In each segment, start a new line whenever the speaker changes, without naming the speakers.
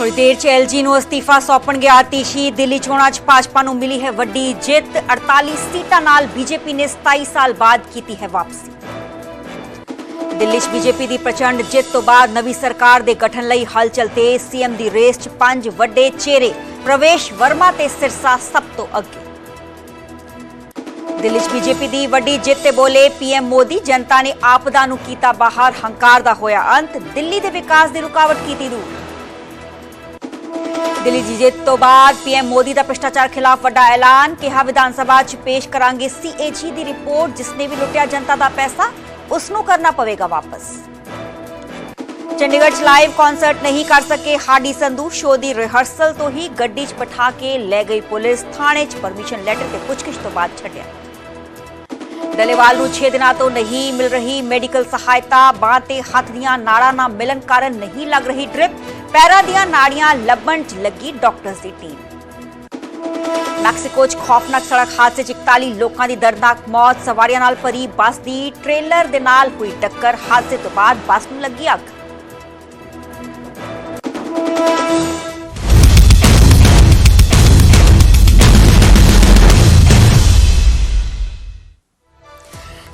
थोड़ी देर च एलजी ਨੂੰ ਅਸਤੀਫਾ ਸੌਂਪਣ ਗਿਆ ਆਤੀਸ਼ੀ। ਦਿੱਲੀ ਚੋਣਾਂ 'ਚ ਭਾਜਪਾ ਨੂੰ ਮਿਲੀ ਹੈ ਵੱਡੀ ਜਿੱਤ। 48 ਸੀਟਾਂ ਨਾਲ ਬੀਜੇਪੀ ਨੇ 27 ਸਾਲ ਬਾਅਦ ਕੀਤੀ ਹੈ ਵਾਪਸੀ। ਦਿੱਲੀ 'ਚ ਬੀਜੇਪੀ ਦੀ ਪ੍ਰਚੰਡ ਜਿੱਤ ਤੋਂ ਬਾਅਦ ਨਵੀਂ ਸਰਕਾਰ ਦੇ ਗਠਨ ਲਈ ਹਲਚਲ ਤੇਜ਼। ਸੀਐਮ ਦੀ ਰੇਸ 'ਚ 5 ਵੱਡੇ ਚਿਹਰੇ। ਪ੍ਰਵੇਸ਼ ਵਰਮਾ ਤੇ ਸਿਰਸਾ ਸਭ ਤੋਂ ਅੱਗੇ। ਦਿੱਲੀ 'ਚ ਬੀਜੇਪੀ ਦੀ ਵੱਡੀ ਜਿੱਤ ਤੇ ਬੋਲੇ ਪੀਐਮ ਮੋਦੀ। ਜਨਤਾ ਨੇ ਆਪਦਾ ਨੂੰ ਕੀਤਾ ਬਾਹਰ, ਹੰਕਾਰ ਦਾ ਹੋਇਆ ਅੰਤ। ਦਿੱਲੀ ਦੇ ਵਿਕਾਸ ਦੀ ਰੁਕਾਵਟ ਕੀਤੀ ਦੂਰ। ਦਿੱਲੀ ਦੀ ਜਿੱਤ ਤੋਂ ਬਾਅਦ ਪੀਐਮ ਮੋਦੀ ਦਾ ਭ੍ਰਿਸ਼ਟਾਚਾਰ ਖਿਲਾਫ ਵੱਡਾ ਐਲਾਨ। ਕਿਹਾ ਵਿਧਾਨ ਸਭਾ 'ਚ ਪੇਸ਼ ਕਰਾਂਗੇ ਸੀਏਜੀ ਦੀ ਰਿਪੋਰਟ। ਜਿਸਨੇ ਵੀ ਲੁੱਟਿਆ ਜਨਤਾ ਦਾ ਪੈਸਾ ਉਸ ਨੂੰ ਕਰਨਾ ਪਵੇਗਾ ਵਾਪਸ। ਚੰਡੀਗੜ੍ਹ 'ਚ ਲਾਈਵ ਕਨਸਰਟ ਨਹੀਂ ਕਰ ਸਕੇ ਹਾਡੀ ਸੰਧੂ। ਸ਼ੋਅ ਦੀ ਰਿਹਰਸਲ ਤੋਂ ਹੀ ਗੱਡੀ 'ਚ ਬਿਠਾ ਕੇ ਲੈ ਗਈ ਪੁਲਿਸ। ਥਾਣੇ 'ਚ ਪਰਮਿਸ਼ਨ ਲੈਟਰ ਤੇ ਪੁੱਛਗਿੱਛ ਤੋਂ ਬਾਅਦ ਛੱਡਿਆ। ਡੱਲੇਵਾਲ ਨੂੰ 6 ਦਿਨਾਂ ਤੋਂ ਨਹੀਂ ਮਿਲ ਰਹੀ ਮੈਡੀਕਲ ਸਹਾਇਤਾ। ਬਾਂਹ ਤੇ ਹੱਥ ਦੀਆਂ ਨਾੜਾਂ ਨਾ ਮਿਲਣ ਕਾਰਨ ਨਹੀਂ ਲੱਗ ਰਹੀ ਡ੍ਰਿਪ। ਪੈਰਾਂ ਦੀਆਂ ਨਾੜੀਆਂ ਲੱਭਣ 'ਚ ਲੱਗੀ ਡਾਕਟਰਸ ਦੀ ਟੀਮ। ਮੈਕਸੀਕੋ 'ਚ ਖੌਫਨਾਕ ਸੜਕ ਹਾਦਸੇ 'ਚ 41 ਲੋਕਾਂ ਦੀ ਦਰਦਨਾਕ ਮੌਤ। ਸਵਾਰੀਆਂ ਨਾਲ ਭਰੀ ਬੱਸ ਦੀ ਟ੍ਰੇਲਰ ਦੇ ਨਾਲ ਹੋਈ ਟੱਕਰ। ਹਾਦਸੇ ਤੋਂ ਬਾਅਦ ਬੱਸ ਨੂੰ ਲੱਗੀ ਅੱਗ।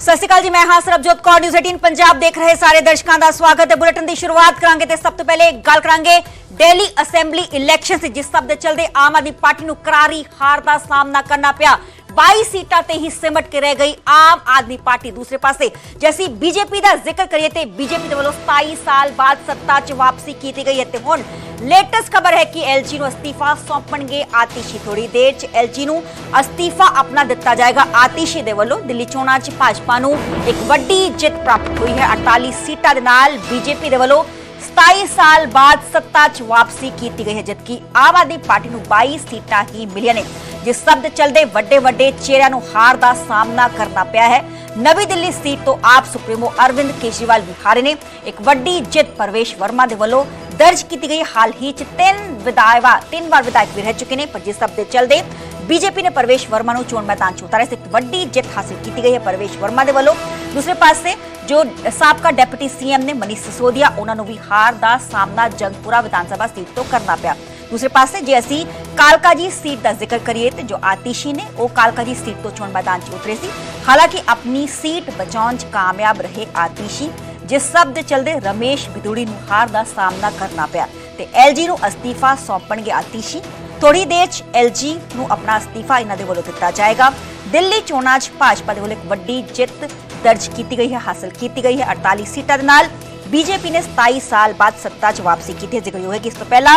ਸਤਿ ਸ਼੍ਰੀ ਅਕਾਲ ਜੀ, ਮੈਂ ਹਾਂ ਸਰਬਜੋਤ ਕੌਰ। ਨਿਊਜ਼ 18 ਪੰਜਾਬ ਦੇਖ ਰਹੇ ਸਾਰੇ ਦਰਸ਼ਕਾਂ ਦਾ ਸਵਾਗਤ ਹੈ। ਬੁਲੇਟਿਨ ਦੀ ਸ਼ੁਰੂਆਤ ਕਰਾਂਗੇ ਤੇ ਸਭ ਤੋਂ ਪਹਿਲੇ ਗੱਲ ਕਰਾਂਗੇ ਦਿੱਲੀ ਅਸੈਂਬਲੀ ਇਲੈਕਸ਼ਨ ਸੀ, ਜਿਸ ਸਭ ਦੇ ਚਲਦੇ ਆਮ ਆਦਮੀ ਪਾਰਟੀ ਨੂੰ ਕਰਾਰੀ ਹਾਰ ਦਾ ਸਾਹਮਣਾ ਕਰਨਾ ਪਿਆ। 22 सीटा ते ही सिमट के रह गई आम आदमी पार्टी। दूसरे पासे जैसी बीजेपी का जिक्र करिए तो बीजेपी के वालों 27 साल बाद सत्ता च वापसी की गई है। हुण लेटेस्ट खबर है कि एलजी ਨੂੰ ਅਸਤੀਫਾ ਸੌਂਪਣਗੇ ਆਤੀਸ਼ੀ। ਥੋੜੀ ਦੇਰ ਚ एलजी ਨੂੰ ਅਸਤੀਫਾ ਆਪਣਾ ਦਿੱਤਾ ਜਾਏਗਾ ਆਤੀਸ਼ੀ ਦੇ ਵੱਲੋਂ। ਦਿੱਲੀ ਚੋਣਾਂ ਚ ਭਾਜਪਾ ਨੂੰ ਇੱਕ ਵੱਡੀ ਜਿੱਤ ਪ੍ਰਾਪਤ ਹੋਈ ਹੈ। 48 ਸੀਟਾਂ ਦੇ ਨਾਲ ਬੀਜੇਪੀ ਦੇ ਵੱਲੋਂ 27 ਸਾਲ ਬਾਅਦ ਸੱਤਾ 'ਚ ਵਾਪਸੀ ਕੀਤੀ ਗਈ ਹੈ, ਜਦਕਿ ਆਮ ਆਦਮੀ ਪਾਰਟੀ ਨੂੰ 22 ਸੀਟਾਂ ਹੀ ਮਿਲੀਆਂ ਨੇ। ਜਿਸ ਸਭ ਦੇ ਚਲਦੇ ਵੱਡੇ ਚਿਹਰਿਆਂ ਨੂੰ ਹਾਰ ਦਾ ਸਾਹਮਣਾ ਕਰਨਾ ਪਿਆ ਹੈ। ਨਵੀਂ ਦਿੱਲੀ ਸੀਟ ਤੋਂ ਆਪ ਸੁਪਰੀਮੋ ਅਰਵਿੰਦ ਕੇਜਰੀਵਾਲ ਵੀ ਹਾਰੇ ਨੇ। ਇੱਕ ਵੱਡੀ ਜਿੱਤ ਪ੍ਰਵੇਸ਼ ਵਰਮਾ ਦੇ ਵੱਲੋਂ ਦਰਜ ਕੀਤੀ ਗਈ। ਹਾਲ ਹੀ 'ਚ 3 ਵਾਰ ਵਿਧਾਇਕ ਵੀ ਰਹਿ ਚੁੱਕੇ ਨੇ, ਪਰ ਜਿਸ ਸਭ ਦੇ ਚਲਦੇ बीजेपी ने प्रवेश वर्मा ਨੂੰ ਚੋਣ मैदान 'ਚ ਉਤਾਰਿਆ ਸੀ। ਇੱਕ ਵੱਡੀ ਜਿੱਤ ਹਾਸਿਲ ਕੀਤੀ ਗਈ ਹੈ ਪ੍ਰਵੇਸ਼ ਵਰਮਾ ਦੇ ਵੱਲੋਂ। दूसरे पासे जो साबका डिप्टी सीएम ने मनीष सिसोदिया, उन्होंने भी हार का सामना जंगपुरा विधानसभा सीट तो करना पाया। दूसरे पासे जे असी कालका जी सीट का जिक्र करिए तो जो आतिशी ने वो कालका जी सीट तो चोण मैदान 'ਚ उतरे सी। हालांकि अपनी सीट बचाने 'ਚ कामयाब रहे आतिशी, जिस सब दे चलते रमेश बिधूड़ी ਨੂੰ हार का सामना करना पाया ते एलजी ਨੂੰ ਅਸਤੀਫਾ ਸੌਂਪਣਗੇ ਆਤੀਸ਼ੀ। थोड़ी देर च एलजी ਨੂੰ अपना ਅਸਤੀਫਾ ਇਹਨਾਂ ਦੇ ਵੱਲੋਂ ਦਿੱਤਾ ਜਾਏਗਾ। ਦਿੱਲੀ ਚੋਣਾਂ 'ਚ ਭਾਜਪਾ ਦੇ ਵੱਲੋਂ ਇੱਕ ਵੱਡੀ ਜਿੱਤ दर्ज की गई है, हासिल की गई है। 48 सीटां दे नाल बीजेपी ने 27 साल बाद सत्ता 'ਚ वापसी की है। जिक्र है कि इस तो पहला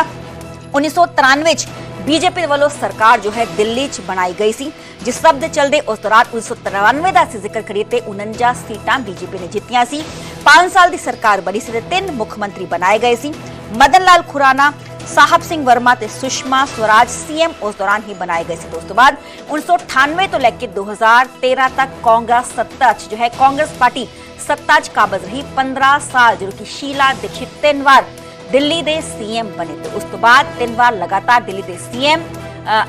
1993 च बीजेपी दे ਵੱਲੋਂ सरकार जो है दिल्ली 'ਚ बनाई गई सी, जिस सब दे चलते उस दौरान 1993 का असीं जिक्र करिए तो 49 सीटां बीजेपी ने जीतियां सी। 5 साल की सरकार बनी सी ते 3 मुख मंत्री बनाए गए सी। मदन लाल खुराना, साहब सिंह वर्मा ते सुषमा स्वराज सीएम उस दौरान ही बनाए गए थे। उसके बाद 1998 तो लेकर 2013 तक कांग्रेस सत्ता जो है कांग्रेस पार्टी सत्ता च काबज रही। 15 साल जो कि शीला दीक्षित 3 बार दिल्ली के सीएम बने। तो उस तो बाद 3 बार लगातार दिल्ली के सीएम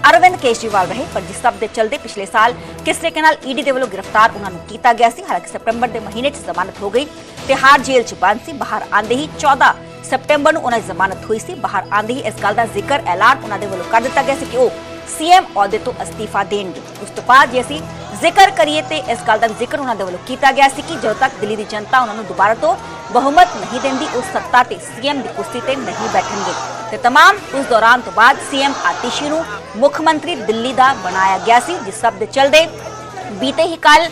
अरविंद केजरीवाल रहे, पर जिस सब के चलते पिछले साल किस तरीके नाल ईडी के वालों गिरफ्तार उन्होंने किया गया सी। हालांकि सितंबर के महीने जमानत हो गई, तिहाड़ जेल च बंद सी। बाहर आंदे ही 14 सितंबर ਨੂੰ ਉਹਨਾਂ ਦੀ ਜ਼ਮਾਨਤ ਹੋਈ ਸੀ। ਬਾਹਰ ਆਂਦੇ ਹੀ ਇਸ ਗੱਲ ਦਾ ਜ਼ਿਕਰ ਐਲਾਨ ਉਹਨਾਂ ਦੇ ਵੱਲੋਂ ਕਰ ਦਿੱਤਾ ਗਿਆ ਸੀ ਕਿ ਉਹ ਸੀਐਮ ਅਹੁਦੇ ਤੋਂ ਅਸਤੀਫਾ ਦੇਣਗੇ। ਉਸ ਤੋਂ ਬਾਅਦ ਜੇ ਅਸੀਂ ਜ਼ਿਕਰ ਕਰੀਏ ਤੇ ਇਸ ਗੱਲ ਦਾ ਜ਼ਿਕਰ ਉਹਨਾਂ ਦੇ ਵੱਲੋਂ ਕੀਤਾ ਗਿਆ ਸੀ ਕਿ ਜਦੋਂ ਤੱਕ ਦਿੱਲੀ ਦੀ ਜਨਤਾ ਉਹਨਾਂ ਨੂੰ ਦੁਬਾਰਾ ਤੋਂ ਬਹੁਮਤ ਨਹੀਂ ਦਿੰਦੀ, ਉਹ ਸੱਤਾ ਤੇ ਸੀਐਮ ਦੀ ਕੁਰਸੀ ਤੇ ਨਹੀਂ ਬੈਠਣਗੇ। ਤੇ तमाम ਉਸ ਦੌਰਾਨ ਤੋਂ ਬਾਅਦ ਸੀਐਮ ਆਤੀਸ਼ੀ ਨੂੰ ਮੁੱਖ ਮੰਤਰੀ ਦਿੱਲੀ ਦਾ ਬਣਾਇਆ ਗਿਆ ਸੀ। ਜਿਸ ਸਭ ਦੇ ਚਲਦੇ बीते ही कल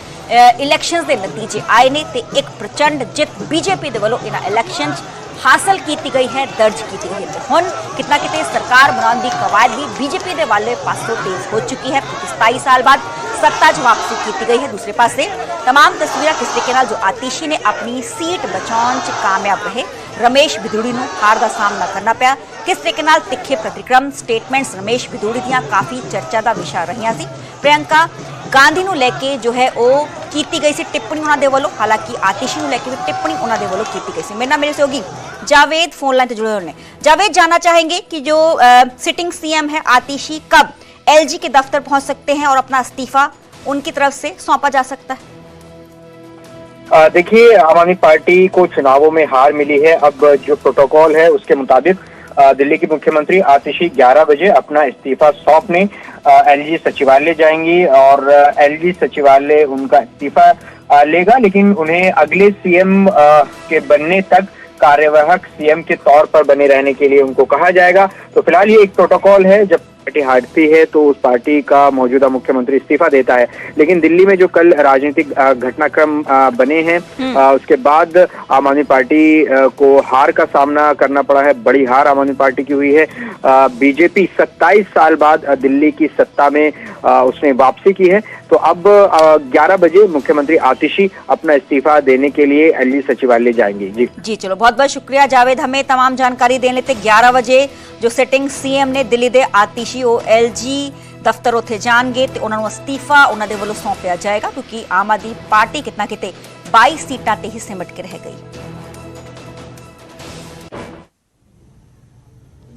इलैक्शन के नतीजे आए ने ते एक प्रचंड जित बीजेपी के वालों इन्हां इलैक्शन हासिल की गई है, दर्ज की गई है। हुण कितना किते सरकार बनाने की कवायद भी बीजेपी के वाले पासों तेज हो चुकी है। 27 साल बाद सत्ता 'ਚ वापसी की गई है। दूसरे पासे तमाम तस्वीर किस तरीके जो आतिशी ने अपनी सीट बचाने 'ਚ कामयाब रहे। रमेश बिधूड़ी ਨੂੰ हार का सामना करना पाया। किस तरीके तिखे प्रतिक्रम स्टेटमेंट्स रमेश बिधूड़ी ਦੀਆਂ काफ़ी चर्चा का विषय रही सी। प्रियंका गांधी ਨੂੰ लेके जो है वो की गई सी टिप्पणी उन्होंने दे वालों। हालांकि आतिशी ਨੂੰ लेके भी टिप्पणी उन्होंने दे वालों की गई सी। मेरे नाल मेरे सहयोगी जावेद फोन लाइन से जुड़े हुए हैं। जावेद, जानना चाहेंगे कि जो सिटिंग सीएम है आतिशी कब एलजी के दफ्तर पहुंच सकते हैं और अपना इस्तीफा उनकी तरफ से सौंपा जा सकता है?
देखिए, आम आदमी पार्टी को चुनावों में हार मिली है। अब जो प्रोटोकॉल है उसके मुताबिक दिल्ली की मुख्यमंत्री आतिशी 11 बजे अपना इस्तीफा सौंपने एलजी सचिवालय जाएंगी और एलजी सचिवालय उनका इस्तीफा लेगा, लेकिन उन्हें अगले सीएम के बनने तक कार्यवाहक सीएम के तौर पर बने रहने के लिए उनको कहा जाएगा। तो फिलहाल ये एक प्रोटोकॉल है, जब पार्टी हारती है तो उस पार्टी का मौजूदा मुख्यमंत्री इस्तीफा देता है। लेकिन दिल्ली में जो कल राजनीतिक घटनाक्रम बने हैं उसके बाद आम आदमी पार्टी को हार का सामना करना पड़ा है। बड़ी हार आम आदमी पार्टी की हुई है। बीजेपी 27 साल बाद दिल्ली की सत्ता में उसने वापसी की है। तो अब 11 बजे मुख्यमंत्री आतिशी अपना इस्तीफा देने के लिए एलजी सचिवालय जाएंगे।
जी चलो, बहुत बहुत शुक्रिया जावेद, हमें तमाम जानकारी देने लेते। 11 बजे जो सेटिंग सीएम ने दिल्ली दे आतिशी ਉਹ LG ਦਫ਼ਤਰ ਉੱਥੇ ਜਾਣਗੇ ਤੇ ਉਹਨਾਂ ਨੂੰ ਅਸਤੀਫਾ ਉਹਨਾਂ ਦੇ ਵੱਲੋਂ ਸੌਂਪਿਆ ਜਾਏਗਾ, ਕਿਉਂਕਿ ਆਮ ਆਦਮੀ ਪਾਰਟੀ ਕਿਤਨਾ ਕਿਤੇ 22 ਸੀਟਾਂ ਤੇ ਹੀ ਸਿਮਟ ਕੇ ਰਹਿ ਗਈ।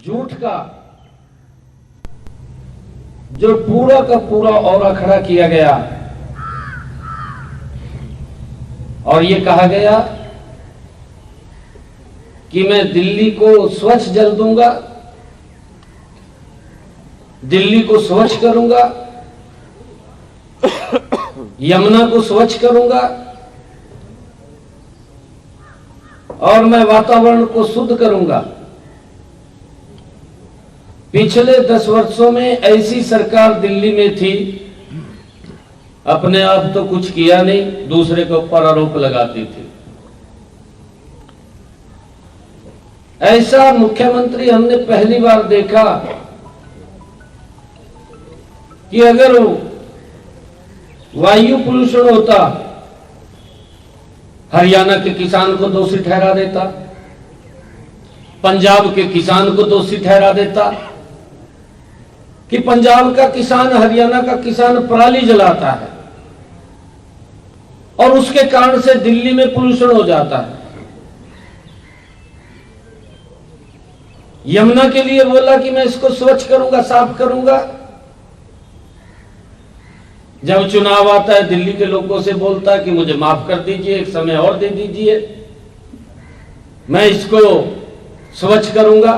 झूठ का जो पूरा का पूरा औरा खड़ा किया गया और ये कहा गया कि मैं दिल्ली को स्वच्छ जल दूंगा, दिल्ली को स्वच्छ करूंगा, यमुना को स्वच्छ करूंगा और मैं वातावरण को शुद्ध करूंगा। पिछले 10 वर्षों में ऐसी सरकार दिल्ली में थी, अपने आप तो कुछ किया नहीं, दूसरे के ऊपर आरोप लगाती थी। ऐसा मुख्यमंत्री हमने पहली बार देखा कि अगर वायु प्रदूषण होता, हरियाणा के किसान को दोषी ठहरा देता, पंजाब के किसान को दोषी ठहरा देता कि पंजाब का किसान, हरियाणा का किसान पराली जलाता है और उसके कारण से दिल्ली में प्रदूषण हो जाता है। यमुना के लिए बोला कि मैं इसको स्वच्छ करूंगा, साफ करूंगा। जब चुनाव आता है दिल्ली के लोगों से बोलता है कि मुझे माफ कर दीजिए, एक समय और दे दीजिए, मैं इसको स्वच्छ करूंगा।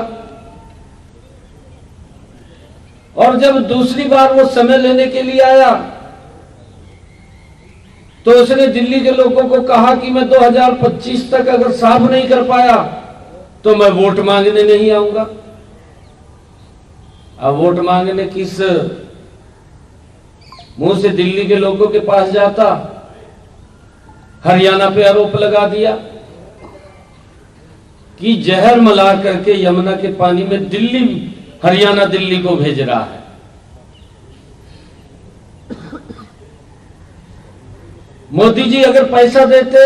और जब दूसरी बार वो समय लेने के लिए आया तो उसने दिल्ली के लोगों को कहा कि मैं 2025 तक अगर साफ नहीं कर पाया तो मैं वोट मांगने नहीं आऊंगा। अब वोट मांगने किस मुंह से दिल्ली के लोगों के पास जाता? हरियाणा पे आरोप लगा दिया कि जहर मिला करके यमुना के पानी में हरियाणा दिल्ली को भेज रहा है। मोदी जी अगर पैसा देते,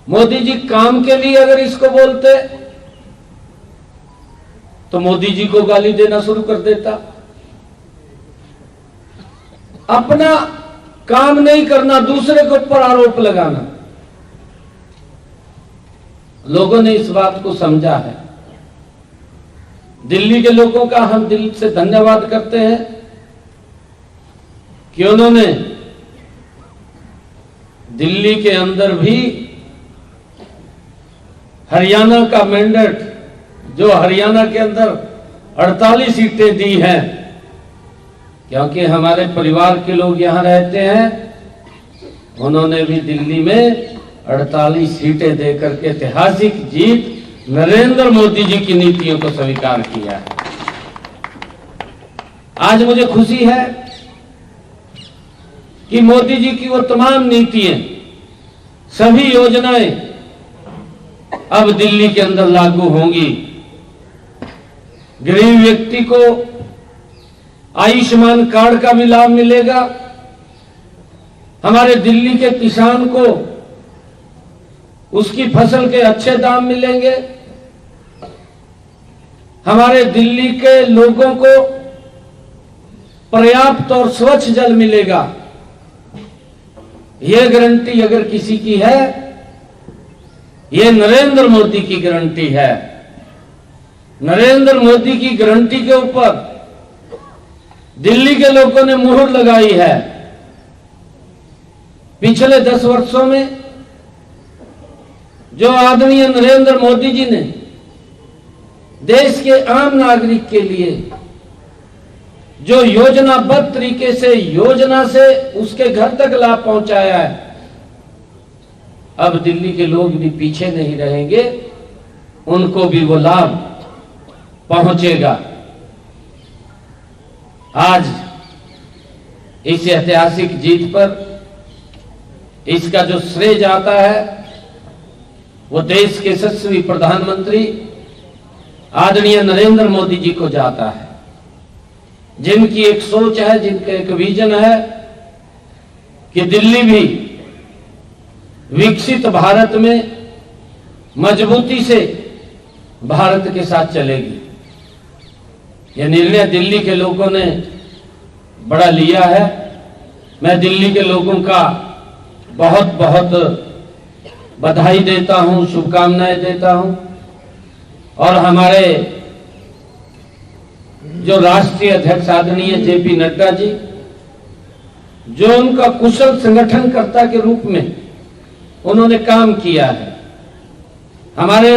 मोदी जी काम के लिए अगर इसको बोलते तो मोदी जी को गाली देना शुरू कर देता। अपना काम नहीं करना, दूसरे के ऊपर आरोप लगाना। लोगों ने इस बात को समझा है। दिल्ली के लोगों का हम दिल से धन्यवाद करते हैं कि उन्होंने दिल्ली के अंदर भी हरियाणा का मैंडेट, जो हरियाणा के अंदर 48 सीटें दी हैं, क्योंकि हमारे परिवार के लोग यहां रहते हैं, उन्होंने भी दिल्ली में 48 सीटें देकर के ऐतिहासिक जीत नरेंद्र मोदी जी की नीतियों को स्वीकार किया है। आज मुझे खुशी है कि मोदी जी की वो तमाम नीतियां, सभी योजनाएं अब दिल्ली के अंदर लागू होंगी। गरीब व्यक्ति को आयुष्मान कार्ड का भी लाभ मिलेगा। हमारे दिल्ली के किसान को उसकी फसल के अच्छे दाम मिलेंगे। हमारे दिल्ली के लोगों को पर्याप्त और स्वच्छ जल मिलेगा। यह गारंटी अगर किसी की है, यह नरेंद्र मोदी की गारंटी है। नरेंद्र मोदी की गारंटी के ऊपर दिल्ली के लोगों ने मुहर लगाई है। पिछले 10 वर्षों में जो आदरणीय नरेंद्र मोदी जी ने देश के आम नागरिक के लिए जो योजनाबद्ध तरीके से योजना से उसके घर तक लाभ पहुंचाया है, अब दिल्ली के लोग भी पीछे नहीं रहेंगे, उनको भी वो लाभ पहुंचेगा। आज इस ऐतिहासिक जीत पर इसका जो श्रेय जाता है वो देश के यशस्वी प्रधानमंत्री आदरणीय नरेंद्र मोदी जी को जाता है, जिनकी एक सोच है, जिनका एक विजन है कि दिल्ली भी विकसित भारत में मजबूती से भारत के साथ चलेगी। यह निर्णय दिल्ली के लोगों ने बड़ा लिया है। मैं दिल्ली के लोगों का बहुत बहुत बधाई देता हूं, शुभकामनाएं देता हूं। और हमारे जो राष्ट्रीय अध्यक्ष आदरणीय जेपी नड्डा जी, जो उनका कुशल संगठनकर्ता के रूप में उन्होंने काम किया है, हमारे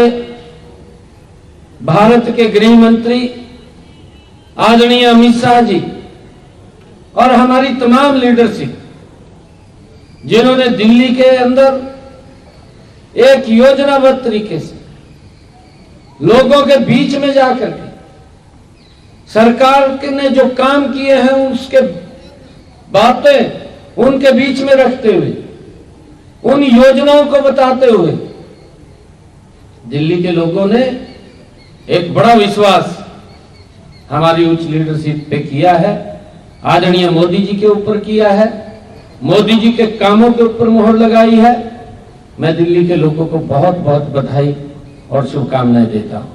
भारत के गृह मंत्री आदरणीय अमित शाह जी और हमारी तमाम लीडरशिप, जिन्होंने दिल्ली के अंदर एक योजनाबद्ध तरीके से लोगों के बीच में जाकर के सरकार ने जो काम किए हैं उसके बातें उनके बीच में रखते हुए, उन योजनाओं को बताते हुए दिल्ली के लोगों ने एक बड़ा विश्वास हमारी उच्च लीडरशिप पे किया है, आदरणीय मोदी जी के ऊपर किया है, मोदी जी के कामों के ऊपर मोहर लगाई है। मैं दिल्ली के लोगों को बहुत बहुत बधाई और शुभकामनाएं देता हूं।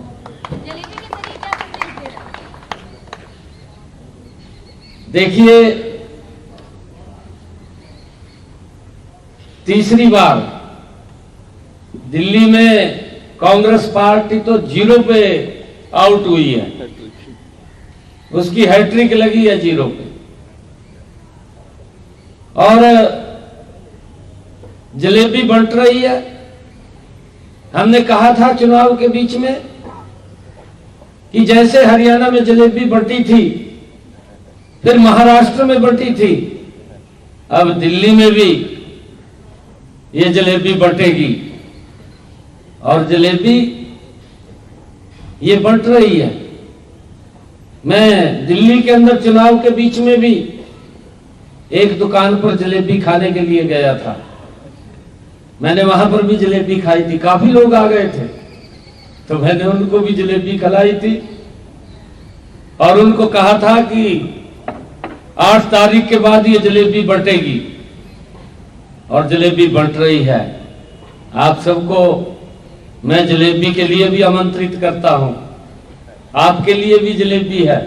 देखिए, तीसरी बार दिल्ली में कांग्रेस पार्टी तो 0 पे आउट हुई है, उसकी हैट्रिक लगी है 0 पे। और जलेबी बंट रही है। हमने कहा था चुनाव के बीच में कि जैसे हरियाणा में जलेबी बंटी थी, फिर महाराष्ट्र में बंटी थी, अब दिल्ली में भी ये जलेबी बंटेगी। और जलेबी ये बंट रही है। मैं दिल्ली के अंदर चुनाव के बीच में भी एक दुकान पर जलेबी खाने के लिए गया था। मैंने वहां पर भी जलेबी खाई थी, काफी लोग आ गए थे, तो मैंने उनको भी जलेबी खिलाई थी और उनको कहा था कि 8 तारीख के बाद ये जलेबी बंटेगी, और जलेबी बंट रही है। आप सबको मैं जलेबी के लिए भी आमंत्रित करता हूं, आपके लिए भी जलेबी है।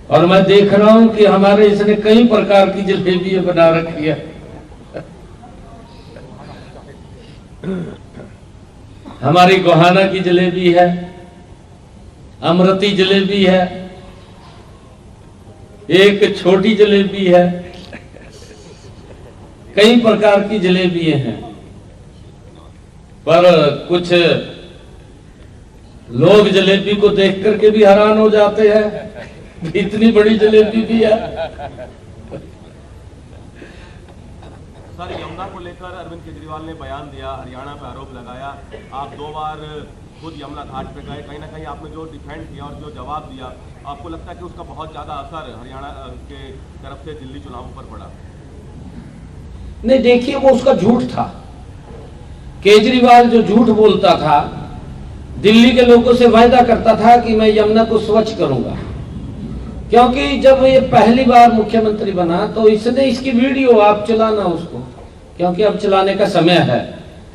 और मैं देख रहा हूं कि हमारे इसने कई प्रकार की जलेबी बना रखी है। हमारी गोहाना की जलेबी है, अमृती जलेबी है, एक छोटी जलेबी है, कई प्रकार की जलेबी हैं। पर कुछ लोग जलेबी को देख करके भी हैरान हो जाते हैं, इतनी बड़ी जलेबी भी है।
सर, यमुना को लेकर अरविंद केजरीवाल ने बयान दिया, हरियाणा पर आरोप लगाया। आप 2 बार खुद यमुना घाट पे गए, कहीं ना कहीं आपने जो डिफेंड किया और जो जवाब दिया, आपको लगता है कि उसका बहुत ज्यादा असर हरियाणा के तरफ से दिल्ली चुनावों पर पड़ा?
नहीं, देखिए, वो उसका झूठ था। केजरीवाल जो झूठ बोलता था, दिल्ली के लोगों से वायदा करता था कि मैं यमुना को स्वच्छ करूंगा, क्योंकि जब ये पहली बार मुख्यमंत्री बना तो इसने इसकी वीडियो आप चलाना उसको, क्योंकि अब चलाने का समय है,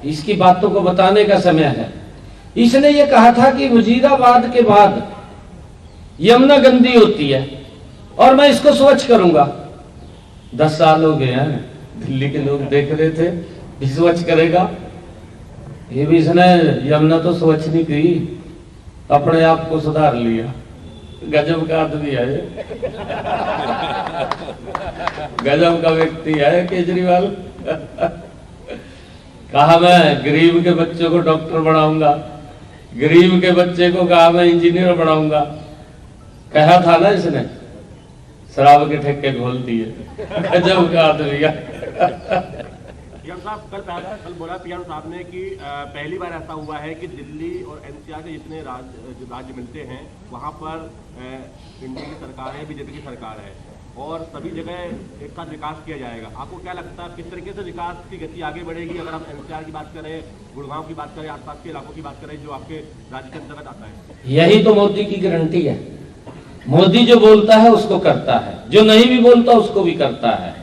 इसकी बातों को बताने का समय है। इसने ये कहा था कि वजीराबाद के बाद यमुना गंदी होती है और मैं इसको स्वच्छ करूंगा। 10 साल हो गए हैं, दिल्ली के लोग देख रहे थे भी स्वच्छ करेगा, ये भी इसने यमुना तो स्वच्छ नहीं की, अपने आप को सुधार लिया। गजब का आदमी है ये, गजब का व्यक्ति है केजरीवाल। कहा मैं गरीब के बच्चों को डॉक्टर बनाऊंगा, गरीब के बच्चे को कहा मैं इंजीनियर बनाऊंगा, कहा था ना इसने, शराब के ठेके खोल दिए। गजब का आदमी का।
पीएम साहब कल बोला पीएम साहब ने कि पहली बार ऐसा हुआ है कि दिल्ली और एनसीआर के जितने राज्य मिलते हैं वहाँ पर इंडिया की सरकार है, बीजेपी की सरकार है और सभी जगह एक साथ विकास किया जाएगा। आपको क्या लगता है किस तरीके से विकास की गति आगे बढ़ेगी? अगर हम एनसीआर की बात करें, गुड़गांव की बात करें, आसपास के इलाकों की बात करें जो आपके राज्य के अंतर्गत आता है।
यही तो मोदी की गारंटी है। मोदी जो बोलता है उसको करता है, जो नहीं भी बोलता उसको भी करता है।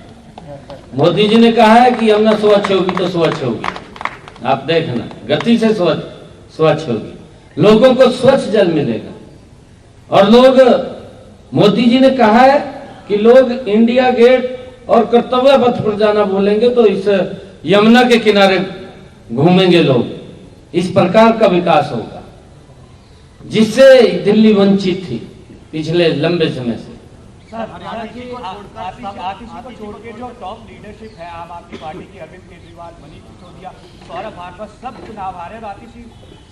मोदी जी ने कहा है कि यमुना स्वच्छ होगी तो स्वच्छ होगी, आप देखना गति से स्वच्छ होगी, लोगों को स्वच्छ जल मिलेगा। और लोग, मोदी जी ने कहा है कि लोग इंडिया गेट और कर्तव्य पथ पर जाना भूलेंगे तो इस यमुना के किनारे घूमेंगे लोग। इस प्रकार का विकास होगा जिससे दिल्ली वंचित थी पिछले लंबे समय से।
सर, हरियाणा की आतिशी को छोड़ के जो टॉप लीडरशिप है आम आदमी पार्टी की, अरविंद केजरीवाल, मनीष सिसोदिया, सौरभ भाजपा, सब चुनाव हारे और आतिशी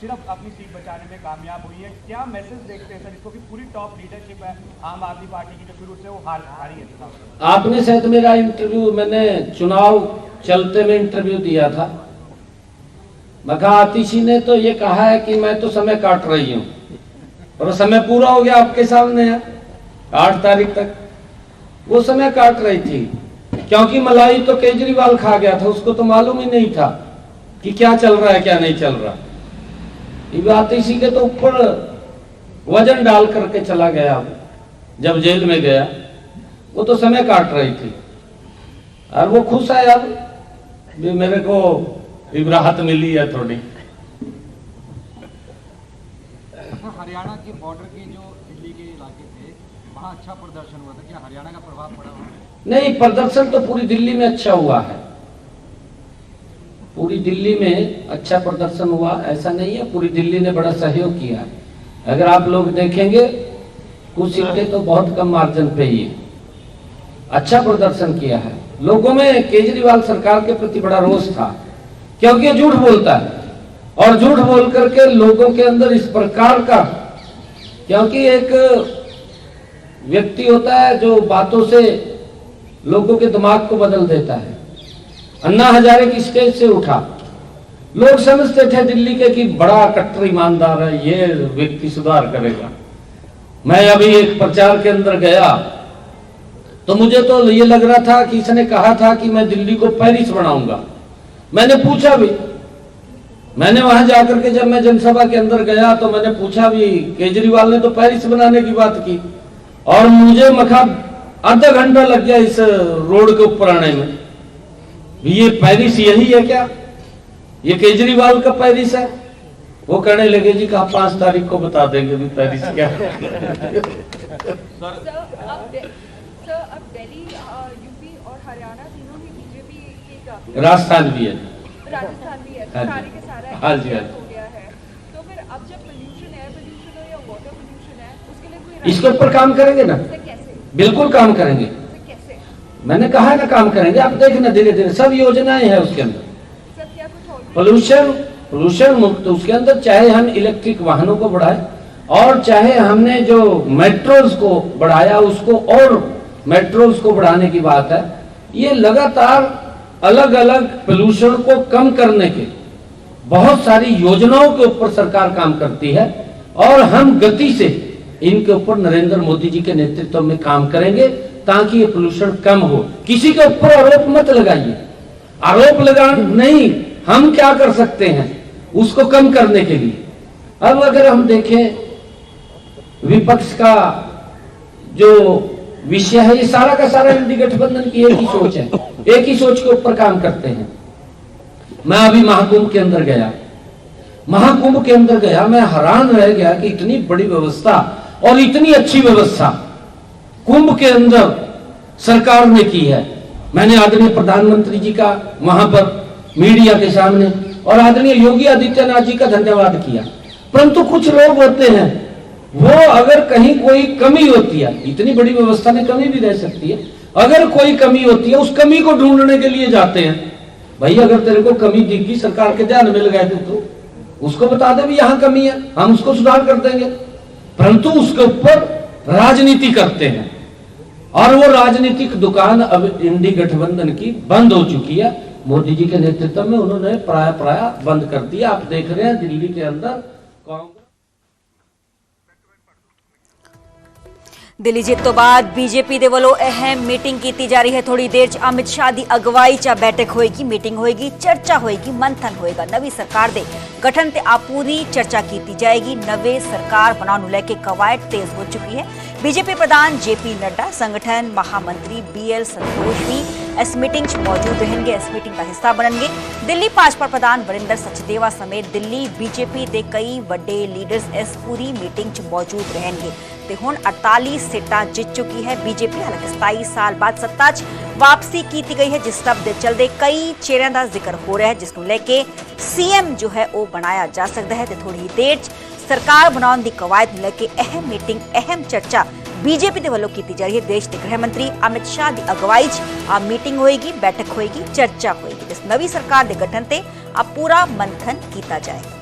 सिर्फ अपनी सीट बचाने में कामयाब हुई है। क्या मैसेज देखते हैं सर इसको कि पूरी टॉप लीडरशिप है आम आदमी पार्टी की जो शुरू से वो हारी है?
आपने शायद मेरा इंटरव्यू, मैंने चुनाव चलते में इंटरव्यू दिया था, मगर आतिशी ने तो ये कहा है कि मैं तो समय काट रही हूँ और समय पूरा हो गया, आपके सामने है। 8 तारीख तक वो समय काट रही थी क्योंकि मलाई तो केजरीवाल खा गया था, उसको तो मालूम ही नहीं था कि क्या चल रहा है क्या नहीं चल रहा। आतिशी के तो ऊपर वजन डाल करके चला गया, जब जेल में गया वो तो समय काट रही थी और वो खुश है अब भी मेरे को राहत मिली है थोड़ी।
हरियाणा के बॉर्डर के जो दिल्ली के इलाके थे वहाँ अच्छा प्रदर्शन हुआ था, क्या हरियाणा का प्रभाव पड़ा हुआ?
नहीं, प्रदर्शन तो पूरी दिल्ली में अच्छा हुआ है, पूरी दिल्ली में अच्छा प्रदर्शन हुआ, ऐसा नहीं है। पूरी दिल्ली ने बड़ा सहयोग किया। अगर आप लोग देखेंगे कुछ सीटें तो बहुत कम मार्जिन पे ही है, अच्छा प्रदर्शन किया है। लोगों में केजरीवाल सरकार के प्रति बड़ा रोष था क्योंकि ये झूठ बोलता है और झूठ बोल करके लोगों के अंदर इस प्रकार का, क्योंकि एक व्यक्ति होता है जो बातों से लोगों के दिमाग को बदल देता है। अन्ना हजारे की स्टेज से उठा, लोग समझते थे दिल्ली के कि बड़ा कट्टर ईमानदार है, ये व्यक्ति सुधार करेगा। मैं अभी एक प्रचार के अंदर गया तो मुझे तो ये लग रहा था कि इसने कहा था कि मैं दिल्ली को पेरिस बनाऊंगा। मैंने पूछा भी, मैंने वहां जाकर के जब मैं जनसभा के अंदर गया तो मैंने पूछा भी, केजरीवाल ने तो पेरिस बनाने की बात की और मुझे मखा आधा घंटा लग गया इस रोड के ऊपर आने में। ये पेरिस यही है क्या? ये केजरीवाल का पेरिस है? वो कहने लगे जी कहा 5 तारीख को बता देंगे भी पेरिस क्या है।
सर, अब दिल्ली, यूपी और हरियाणा तीनों ही बीजेपी के,
राजस्थान भी है,
राजस्थान भी है,
हाँ
सारे
जी,
के सारा
हाँ जी, हाँ
हो गया है। तो फिर अब जब पोल्यूशन, एयर पोल्यूशन हो या वाटर पोल्यूशन है, उसके लिए कोई
इसके ऊपर काम करेंगे ना,
कैसे?
बिल्कुल काम करेंगे।
कैसे?
मैंने कहा ना काम करेंगे, आप देखना धीरे धीरे सब योजनाएं हैं उसके अंदर।
सर, क्या कुछ और
पोल्यूशन मुक्त उसके अंदर, चाहे हम इलेक्ट्रिक वाहनों को बढ़ाएं और चाहे हमने जो मेट्रोज को बढ़ाया उसको और मेट्रोज को बढ़ाने की बात है। ये लगातार अलग अलग पोल्यूशन को कम करने के बहुत सारी योजनाओं के ऊपर सरकार काम करती है और हम गति से इनके ऊपर नरेंद्र मोदी जी के नेतृत्व में काम करेंगे ताकि ये पोल्यूशन कम हो। किसी के ऊपर आरोप मत लगाइए, आरोप लगा नहीं, हम क्या कर सकते हैं उसको कम करने के लिए। अब अगर हम देखें विपक्ष का जो विषय है, ये सारा का सारा इंडी गठबंधन की एक ही सोच है, एक ही सोच के ऊपर काम करते हैं। मैं अभी महाकुंभ के अंदर गया, महाकुंभ के अंदर गया, मैं हैरान रह गया कि इतनी बड़ी व्यवस्था और इतनी अच्छी व्यवस्था कुंभ के अंदर सरकार ने की है। मैंने आदरणीय प्रधानमंत्री जी का वहां पर मीडिया के सामने और आदरणीय योगी आदित्यनाथ जी का धन्यवाद किया। परंतु कुछ लोग होते हैं वो अगर कहीं कोई कमी होती है, इतनी बड़ी व्यवस्था में कमी भी रह सकती है, अगर कोई कमी होती है उस कमी को ढूंढने के लिए जाते हैं। भाई अगर तेरे को कमी दिखी, सरकार के ध्यान मिल गए तो उसको बता दें भी यहां कमी है, हम उसको सुधार कर देंगे। परंतु उसके ऊपर राजनीति करते हैं और वो राजनीतिक दुकान अब इंडी गठबंधन की बंद हो चुकी है। मोदी जी के नेतृत्व में उन्होंने प्राय बंद कर दिया। आप देख रहे हैं दिल्ली के अंदर कांग्रेस।
दिल्ली जित तो बाद बीजेपी दे ਵੱਲੋਂ अहम मीटिंग की जा रही है। थोड़ी देर च अमित शाह की अगवाई च बैठक होएगी, मीटिंग होएगी, चर्चा होएगी, मंथन होएगा। नवी सरकार दे गठन ते पूरी चर्चा की जाएगी। नवे सरकार बनाने को लेकर कवायद तेज हो चुकी है। बीजेपी प्रधान जेपी नड्डा, संगठन महामंत्री बीएल संतोष भी इस मीटिंग च मौजूद रहेंगे, इस मीटिंग का हिस्सा बनेंगे। दिल्ली भाजपा प्रधान वरिंदर सचदेवा समेत दिल्ली बीजेपी के कई बड़े लीडर्स इस पूरी मीटिंग च मौजूद रहेंगे। ते हुण 48 सीटां जीत चुकी है बीजेपी। हालांकि 27 साल बाद सत्ता च वापसी की गई है, जिस सब दे चलते कई चेहरों का जिक्र हो रहा है, जिसनूं लेके सीएम जो है वो बनाया जा सकता है। तो थोड़ी देर च सरकार बनाने की कवायद को लेके अहम मीटिंग, अहम चर्चा बीजेपी के वलों की जा रही है। देश के गृह मंत्री अमित शाह की अगवाई च मीटिंग होएगी, बैठक होएगी, चर्चा होएगी। इस नवी सरकार के गठन से पूरा मंथन किया जाएगा।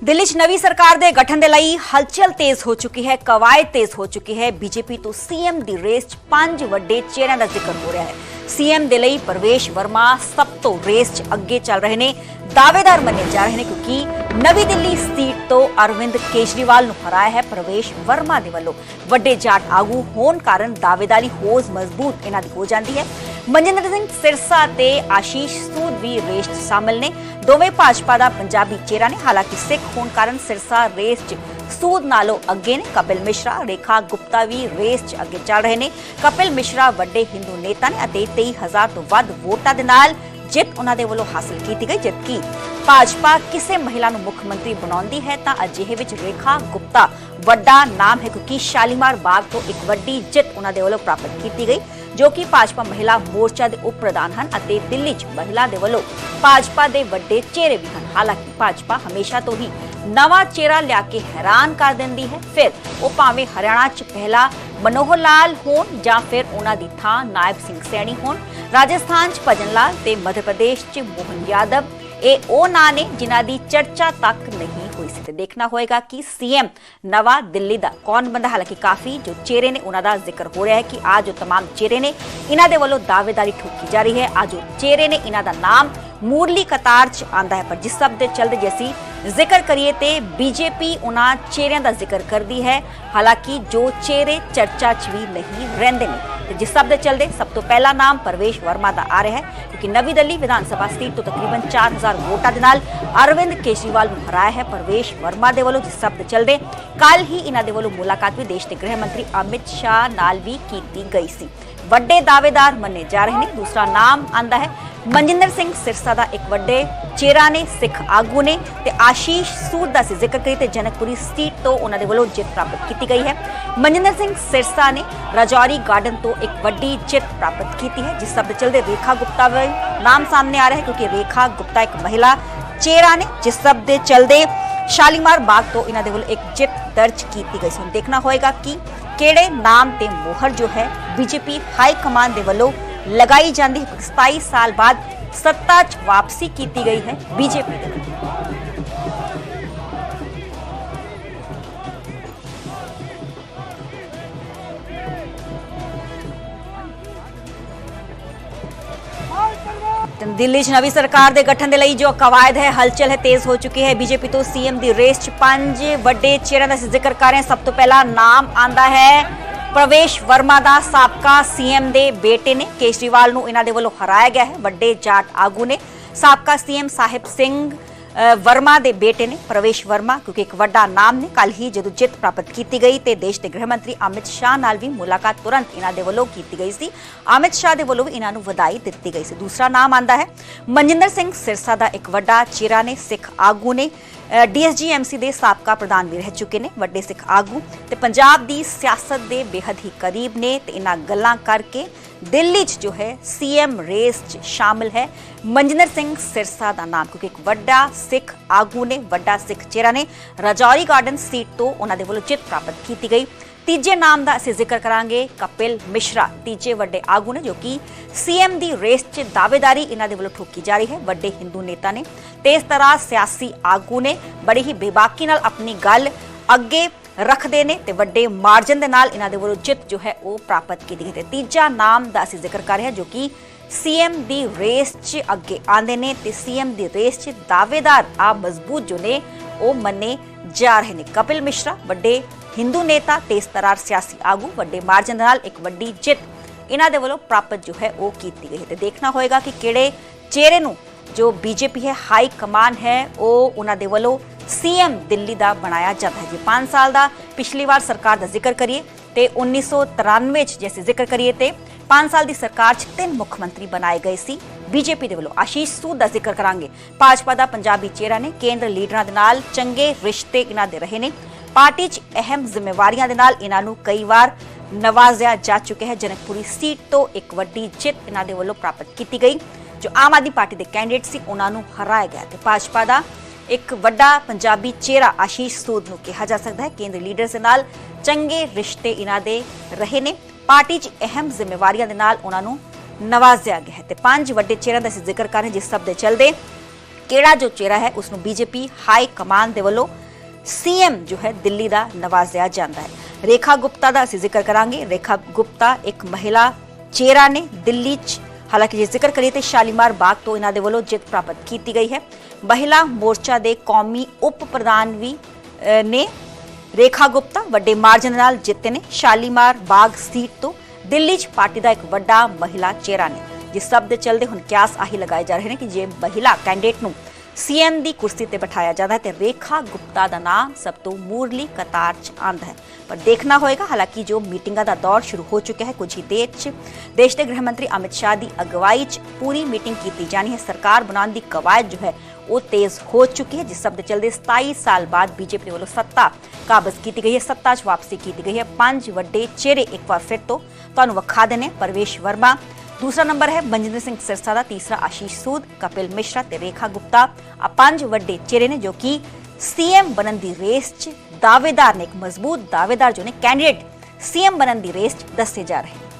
दिल्ली च नवी सरकार के गठन के लिए हलचल तेज हो चुकी है, कवायद तेज हो चुकी है। बीजेपी तो सीएम की रेस च 5 वड्डे चेहरों का जिक्र हो रहा है। सीएम के लिए प्रवेश वर्मा सब तो रेस च अगे चल रहे हैं, दावेदार मने जा रहे हैं, क्योंकि नवी दिल्ली सीट तो अरविंद केजरीवाल नूं हराया है प्रवेश वर्मा दे वल्लों। वड्डे जाट आगू होने कारण दावेदारी होज मजबूत इन्हां दी हो जाती है। मनजिंदर सिंह सिरसा ते आशीष सूद भी रेस च शामिल ने। दोवें भाजपा का पंजाबी चेहरा ने। हालांकि सिख होने कारण सिरसा रेस च सूद नालों अगे ने। कपिल मिश्रा, रेखा गुप्ता भी रेस च अगे चल रहे हैं। कपिल मिश्रा वड्डे हिंदू नेता ने। 23,000 तो वध वोटां दे नाल जित उन्हां दे वल्लों हासिल की गई। जबकि भाजपा किसी महिला नूं मुख मंत्री बनाउंदी है तां अजिहे विच रेखा गुप्ता वड्डा नाम है, क्योंकि शालीमार बाग तो एक वड्डी जित उन्हां दे वल्लों प्राप्त की गई, जो कि भाजपा महिला मोर्चा के उप प्रधान हैं। दिल्ली च महिला दे वल्लों भाजपा के वड्डे चेहरे भी हैं। हालांकि भाजपा हमेशा तो ही नवा चेहरा लिया के हैरान कर देंदी है, फिर वो भावें हरियाणा च पहला मनोहर लाल होन जां फिर उन्हां दी थां नायब सिंह सैनी होन, राजस्थान च भजन लाल ते मध्य प्रदेश च मोहन यादव ये ओ ना ने जिन्हां दी चर्चा तक नहीं हुई सी। ते देखना होएगा कि सीएम नवा दिल्ली दा कौन बनदा। हालांकि काफी जो चेहरे ने उन्हां दा जिक्र हो रहा है कि आज जो तमाम चेहरे ने इन्हां दे वल्लों दावेदारी ठोकी जा रही है। आज जो चेहरे ने इन्हां दा नाम मूरली कतार च आंदा है, पर जिस सब दे चलते जैसी जिक्र करिए तो बीजेपी उन्हां चेहरों का जिक्र करती है। हालांकि जो चेहरे चर्चा च भी नहीं रहिंदे ने। जिस सब दे चलते सब तो पहला नाम प्रवेश वर्मा का आ रहा है, क्योंकि नवी दिल्ली विधानसभा सीट तो तकरीबन 4,000 वोटां दे नाल अरविंद केजरीवाल नूं हराया है प्रवेश वर्मा दे वल्लों। जिस सब दे चलते कल ही इन्हां दे वल्लों मुलाकात भी देश के गृह मंत्री अमित शाह नाल भी की गई सी। वड्डे दावेदार मन्ने जा रहे हैं। दूसरा नाम आंदा है मनजिंदर सिंह सिरसा का एक वड्डे चेहरा ने, सिख आगू ने। ते आशीष सूद का जिक्र करिए तो जनकपुरी सीट तो उन्होंने वल्लों जित प्राप्त की गई है। मनजिंदर सिंह सिरसा ने राजौरी गार्डन तो एक वड्डी जित प्राप्त की है। जिस सब चलते रेखा गुप्ता का नाम सामने आ रहा है, क्योंकि रेखा गुप्ता एक महिला चेहरा ने। जिस सब दे चलते शालीमार बाग तो इन्होंने वल्लों एक जित दर्ज की गई। सुन देखना होएगा कि केड़े नाम ते मोहर जो है बीजेपी हाई कमान दे वल्लों लगाई जाती है। 27 साल बाद सत्ता च वापसी की गई है बीजेपी दे वल्लों। दिल्ली च नवी सरकार के गठन के लिए जो कवायद है, हलचल है, तेज हो चुकी है। बीजेपी तो सीएम की रेस च 5 वड्डे चेहरों का जिक्र कर रहे हैं। सब तो पहला नाम आंदा है प्रवेश वर्मा का। साबका सीएम के बेटे ने केजरीवाल नूं इन्हां दे वल्लों हराया गया है। वड्डे जाट आगू ने साबका सीएम साहिब सिंह वर्मा के बेटे ने प्रवेश वर्मा, क्योंकि एक वड्डा नाम ने। कल ही जो जित प्राप्त की गई तो देश के गृह मंत्री अमित शाह नाल भी मुलाकात तुरंत इन्हां दे वल्लों की गई सी। अमित शाह दे वल्लों भी इन्हां नूं वधाई दित्ती गई सी। दूसरा नाम आंदा है मनजिंदर सिंह सिरसा का एक वड्डा चेहरा ने, सिख आगू ने। DSGMC ਦੇ ਸਾਬਕਾ ਪ੍ਰਧਾਨ ਵੀ ਰਹਿ ਚੁੱਕੇ ਨੇ। ਵੱਡੇ ਸਿੱਖ ਆਗੂ ਤੇ ਪੰਜਾਬ ਦੀ ਸਿਆਸਤ ਦੇ ਬੇਹੱਦ ਹੀ ਕਰੀਬ ਨੇ ਤੇ ਇਹਨਾਂ ਗੱਲਾਂ ਕਰਕੇ ਦਿੱਲੀ 'ਚ ਜੋ ਹੈ ਸੀਐਮ ਰੇਸ 'ਚ ਸ਼ਾਮਿਲ ਹੈ ਮਨਜਿੰਦਰ ਸਿੰਘ ਸਿਰਸਾ ਦਾ ਨਾਮ, ਕਿਉਂਕਿ ਇੱਕ ਵੱਡਾ ਸਿੱਖ ਆਗੂ ਨੇ, ਵੱਡਾ ਸਿੱਖ ਚਿਹਰਾ ਨੇ। ਰਾਜੌਰੀ ਗਾਰਡਨ ਸੀਟ ਤੋਂ ਉਹਨਾਂ ਦੇ ਵੱਲੋਂ ਜਿੱਤ ਪ੍ਰਾਪਤ ਕੀਤੀ ਗਈ। ਤੀਜੇ ਨਾਮ ਦਾ ਅਸੀਂ ਜ਼ਿਕਰ ਕਰਾਂਗੇ, ਕਪਿਲ ਮਿਸ਼ਰਾ, ਤੀਜੇ ਵੱਡੇ ਆਗੂ ਨੇ ਜੋ ਕਿ ਸੀਐਮ ਦੀ ਰੇਸ 'ਚ ਦਾਅਵੇਦਾਰੀ ਇਹਨਾਂ ਦੇ ਵੱਲੋਂ ਠੋਕੀ ਜਾ ਰਹੀ ਹੈ। ਵੱਡੇ ਹਿੰਦੂ ਨੇਤਾ ਨੇ ਤੇ ਇਸ ਤਰ੍ਹਾਂ ਸਿਆਸੀ ਆਗੂ ਨੇ, ਬੜੀ ਹੀ ਬੇਬਾਕੀ ਨਾਲ ਆਪਣੀ ਗੱਲ ਅੱਗੇ ਰੱਖਦੇ ਨੇ ਤੇ ਵੱਡੇ ਮਾਰਜਨ ਦੇ ਨਾਲ ਇਹਨਾਂ ਦੇ ਵੱਲੋਂ ਜਿੱਤ ਜੋ ਹੈ ਉਹ ਪ੍ਰਾਪਤ ਕੀਤੀ ਗਈ। ਤੇ ਤੀਜਾ ਨਾਮ ਦਾ ਅਸੀਂ ਜ਼ਿਕਰ ਕਰ ਰਹੇ ਹਾਂ ਜੋ ਕਿ ਸੀਐਮ ਦੀ ਰੇਸ 'ਚ ਅੱਗੇ ਆਉਂਦੇ ਨੇ ਤੇ ਸੀਐਮ ਦੀ ਰੇਸ 'ਚ ਦਾਅਵੇਦਾਰ ਆ ਮਜ਼ਬੂਤ ਜੋ ਨੇ ਉਹ ਮੰਨੇ ਜਾ ਰਹੇ ਨੇ। ਕਪਿਲ ਮਿਸ਼ਰਾ ਵੱਡੇ ਹਿੰਦੂ ਨੇਤਾ ਤੇ ਇਸ ਤਰ੍ਹਾਂ ਸਿਆਸੀ ਆਗੂ, ਵੱਡੇ ਮਾਰਜਨ ਦੇ ਨਾਲ ਇੱਕ ਵੱਡੀ ਜਿੱਤ ਇਹਨਾਂ ਦੇ ਵੱਲੋਂ ਪ੍ਰਾਪਤ ਜੋ ਹੈ ਉਹ ਕੀਤੀ ਗਈ ਹੈ। ਤੇ ਦੇਖਣਾ ਹੋਏਗਾ ਕਿ ਕਿਹੜੇ ਚਿਹਰੇ ਨੂੰ ਜੋ ਬੀਜੇਪੀ ਹੈ, ਹਾਈ ਕਮਾਨ ਹੈ, ਉਹ ਉਹਨਾਂ ਦੇ ਵੱਲੋਂ ਸੀਐਮ ਦਿੱਲੀ ਦਾ ਬਣਾਇਆ ਜਾਂਦਾ ਹੈ। ਜੇ 5 ਸਾਲ ਦਾ ਪਿਛਲੀ ਵਾਰ ਸਰਕਾਰ ਦਾ ਜ਼ਿਕਰ ਕਰੀਏ ਤੇ 1993 ਚ ਜੇ ਜ਼ਿਕਰ ਕਰੀਏ ਤੇ 5 ਸਾਲ ਦੀ ਸਰਕਾਰ 'ਚ 3 ਮੁੱਖ ਮੰਤਰੀ ਬਣਾਏ ਗਏ ਸੀ ਬੀਜੇਪੀ ਦੇ ਵੱਲੋਂ। ਆਸ਼ੀਸ਼ ਸੂਦ ਦਾ ਜ਼ਿਕਰ ਕਰਾਂਗੇ, ਭਾਜਪਾ ਦਾ ਪੰਜਾਬੀ ਚਿਹਰਾ ਨੇ, ਕੇਂਦਰ ਲੀਡਰਾਂ ਦੇ ਨਾਲ ਚੰਗੇ ਰਿਸ਼ਤੇ ਇਹਨਾਂ ਦੇ ਰਹੇ ਨੇ। ਪਾਰਟੀ 'ਚ ਅਹਿਮ ਜ਼ਿੰਮੇਵਾਰੀਆਂ ਦੇ ਨਾਲ ਇਹਨਾਂ ਨੂੰ ਕਈ ਵਾਰ ਨਵਾਜ਼ਿਆ ਜਾ ਚੁੱਕਿਆ ਹੈ। ਜਨਕਪੁਰੀ ਸੀਟ ਤੋਂ ਇੱਕ ਵੱਡੀ ਜਿੱਤ ਇਹਨਾਂ ਦੇ ਵੱਲੋਂ ਪ੍ਰਾਪਤ ਕੀਤੀ ਗਈ। ਜੋ ਆਮ ਆਦਮੀ ਪਾਰਟੀ ਦੇ ਕੈਂਡੀਡੇਟ ਸੀ ਉਹਨਾਂ ਨੂੰ ਹਰਾਇਆ ਗਿਆ ਤੇ ਭਾਜਪਾ ਦਾ ਇੱਕ ਵੱਡਾ ਪੰਜਾਬੀ ਚਿਹਰਾ ਆਸ਼ੀਸ਼ ਸੂਦ ਨੂੰ ਕਿਹਾ ਜਾ ਸਕਦਾ ਹੈ। ਕੇਂਦਰੀ ਲੀਡਰਸ ਦੇ ਨਾਲ ਚੰਗੇ ਰਿਸ਼ਤੇ ਇਹਨਾਂ ਦੇ ਰਹੇ ਨੇ। ਪਾਰਟੀ 'ਚ ਅਹਿਮ ਜ਼ਿੰਮੇਵਾਰੀਆਂ ਦੇ ਨਾਲ ਉਹਨਾਂ ਨੂੰ ਨਵਾਜ਼ਿਆ ਗਿਆ ਹੈ ਤੇ 5 ਵੱਡੇ ਚਿਹਰਿਆਂ ਦਾ ਅਸੀਂ ਜ਼ਿਕਰ ਕਰ ਰਹੇ ਜਿਸ ਸਭ ਦੇ ਚੱਲਦੇ ਕਿਹੜਾ ਜੋ ਚਿਹਰਾ ਹੈ ਉਸ ਨੂੰ ਬੀਜੇਪੀ ਹਾਈ ਕਮਾਨ ਦੇ ਵੱਲੋਂ ਸੀਐਮ ਜੋ ਹੈ ਦਿੱਲੀ ਦਾ ਨਵਾਜ਼ਿਆ ਜਾਂਦਾ ਹੈ। ਰੇਖਾ ਗੁਪਤਾ ਦਾ ਅਸੀਂ ਜ਼ਿਕਰ ਕਰਾਂਗੇ। ਰੇਖਾ ਗੁਪਤਾ ਇੱਕ ਮਹਿਲਾ ਚਿਹਰਾ ਨੇ ਦਿੱਲੀ 'ਚ, ਹਾਲਾਂਕਿ ਜੇ ਜ਼ਿਕਰ ਕਰੀਏ ਤੇ ਸ਼ਾਲੀਮਾਰ ਬਾਗ ਤੋਂ ਇਹਨਾਂ ਦੇ ਵੱਲੋਂ ਜਿੱਤ ਪ੍ਰਾਪਤ ਕੀਤੀ ਗਈ ਹੈ। ਮਹਿਲਾ ਮੋਰਚਾ ਦੇ ਕੌਮੀ ਉਪ ਪ੍ਰਧਾਨ ਵੀ ਨੇ ਰੇਖਾ ਗੁਪਤਾ, ਵੱਡੇ ਮਾਰਜਨ ਨਾਲ ਜਿੱਤੇ ਨੇ ਸ਼ਾਲੀਮਾਰ ਬਾਗ ਸੀਟ ਤੋਂ। ਦਿੱਲੀ 'ਚ ਪਾਰਟੀ ਦਾ ਇੱਕ ਵੱਡਾ ਮਹਿਲਾ ਚਿਹਰਾ ਨੇ। ਜਿਸ ਸਭ ਦੇ ਚੱਲਦੇ ਹੁਣ ਕਿਆਸ ਆਹੀ ਲਗਾਏ ਜਾ ਰਹੇ ਨੇ ਕਿ ਜੇ ਮਹਿਲਾ ਕੈਂਡੀਡੇਟ ਨੂੰ ਸੀਐਮ ਦੀ ਕੁਰਸੀ ਤੇ ਬਿਠਾਇਆ ਜਾਂਦਾ ਹੈ ਤੇ ਰੇਖਾ ਗੁਪਤਾ ਦਾ ਨਾਮ ਸਭ ਤੋਂ ਮੂਰਲੀ ਕਤਾਰ 'ਚ ਆਉਂਦਾ ਹੈ। ਪਰ ਦੇਖਣਾ ਹੋਏਗਾ, ਹਾਲਾਂਕਿ ਜੋ ਮੀਟਿੰਗਾਂ ਦਾ ਦੌਰ ਸ਼ੁਰੂ ਹੋ ਚੁੱਕਿਆ ਹੈ, ਕੁਝ ਹੀ ਦੇਰ 'ਚ ਦੇਸ਼ ਦੇ ਗ੍ਰਹਿ ਮੰਤਰੀ ਅਮਿਤ ਸ਼ਾਹ ਦੀ ਅਗਵਾਈ 'ਚ ਪੂਰੀ ਮੀਟਿੰਗ ਕੀਤੀ ਜਾਣੀ ਹੈ। ਸਰਕਾਰ ਬਣਾਉਣ ਦੀ ਕਵਾਇਦ ਜੋ ਹੈ ਉਹ ਤੇਜ਼ ਹੋ ਚੁੱਕੀ ਹੈ। ਜਿਸ ਸਭ ਦੇ ਚੱਲਦੇ 27 ਸਾਲ ਬਾਅਦ ਬੀਜੇਪੀ ਦੇ ਵੱਲੋਂ ਸੱਤਾ ਕਾਬਜ਼ ਕੀਤੀ ਗਈ ਹੈ, ਸੱਤਾ 'ਚ ਵਾਪਸੀ ਕੀਤੀ ਗਈ ਹੈ। 5 ਵੱਡੇ ਚਿਹਰੇ ਇੱਕ ਵਾਰ ਫਿਰ ਤੋਂ ਤੁਹਾਨੂੰ ਵਿਖਾ ਦੇਣੇ। ਪ੍ਰਵੇਸ਼ ਵਰਮਾ दूसरा नंबर है, मनजिंदर सिंह सिरसा का तीसरा आशीष सूद, कपिल मिश्रा ते रेखा गुप्ता। आ 5 वड्डे चेहरे ने जो कि सीएम बनन दी रेस च दावेदार ने, एक मजबूत दावेदार जो ने कैंडिडेट सीएम बनन दी रेस च दसे जा रहे हैं।